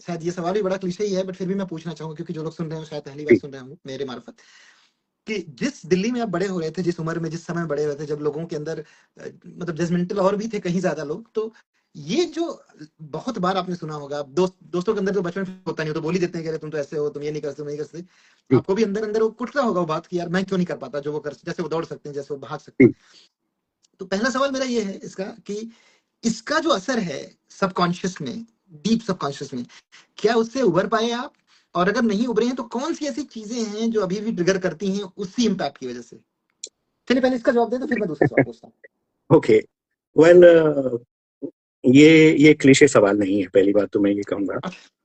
शायद ये सवाल भी बड़ा क्लीशे ही है, बट फिर भी मैं पूछना चाहूंगा, क्योंकि जो लोग सुन रहे हैं शायद पहली बार जी। सुन रहे होंगे मेरे मार्फत, कि जिस दिल्ली में आप बड़े हो रहे थे, जिस उम्र में, जिस समय बड़े हुए थे, जब लोगों के अंदर मतलब जजमेंटल और भी थे कहीं ज्यादा लोग, तो ये जो बहुत बार आपने सुना होगा, दोस्तों के अंदर तो बचपन में होता नहीं हो, तो बोल ही देते हैं कि अरे तुम तो ऐसे हो, तुम ये नहीं कर सकते, तुम नहीं कर सकते। जी। आपको भी अंदर अंदर वो कुट रहा होगा वो बात कि यार मैं क्यों नहीं कर पाता जो वो कर, जैसे वो दौड़ सकते हैं, जैसे वो भाग सकते हैं। जी। तो पहला सवाल मेरा ये है इसका कि इसका जो असर है सबकॉन्शियस में, डीप सबकॉन्शियस में, क्या उससे उभर पाए आप? और अगर नहीं उभरे हैं तो कौन सी ऐसी चीजें हैं जो अभी भी ट्रिगर करती हैं उसी इम्पैक्ट की वजह से? चलिए पहले इसका जवाब दे तो फिर मैं दूसरा सवाल पूछता हूँ। ओके। वेल, ये ये क्लीशे सवाल नहीं है, पहली बात तो मैं ये कहूंगा।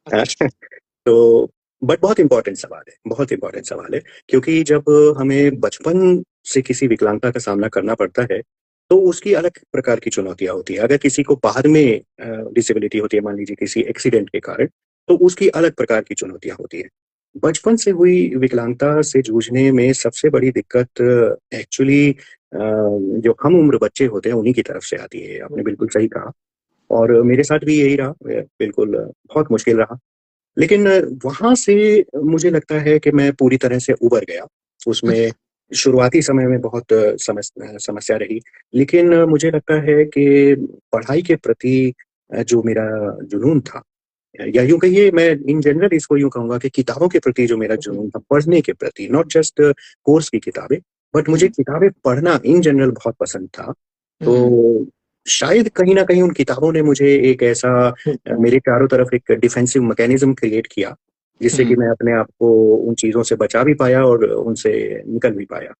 अच्छा। तो बट बहुत इंपॉर्टेंट सवाल है, बहुत इंपॉर्टेंट सवाल है, क्योंकि जब हमें बचपन से किसी विकलांगता का सामना करना पड़ता है तो उसकी अलग प्रकार की चुनौतियां होती है। अगर किसी को बाद में डिसेबिलिटी होती है, मान लीजिए किसी एक्सीडेंट के कारण, तो उसकी अलग प्रकार की चुनौतियां होती है। बचपन से हुई विकलांगता से जूझने में सबसे बड़ी दिक्कत एक्चुअली जो हम उम्र बच्चे होते हैं उन्हीं की तरफ से आती है। आपने बिल्कुल सही कहा, और मेरे साथ भी यही रहा, बिल्कुल बहुत मुश्किल रहा। लेकिन वहां से मुझे लगता है कि मैं पूरी तरह से उबर गया। उसमें शुरुआती समय में बहुत समस्या रही, लेकिन मुझे लगता है कि पढ़ाई के प्रति जो मेरा जुनून था, या यूं कहिए, मैं इन जनरल इसको यूं कहूंगा कि किताबों के प्रति जो मेरा जुनून था, पढ़ने के प्रति, नॉट जस्ट कोर्स की किताबें, बट मुझे किताबें पढ़ना इन जनरल बहुत पसंद था। तो शायद कहीं ना कहीं उन किताबों ने मुझे एक ऐसा मेरे चारों तरफ एक डिफेंसिव मैकेनिज्म क्रिएट किया, जिससे कि मैं अपने आप को उन चीजों से बचा भी पाया और उनसे निकल भी पाया।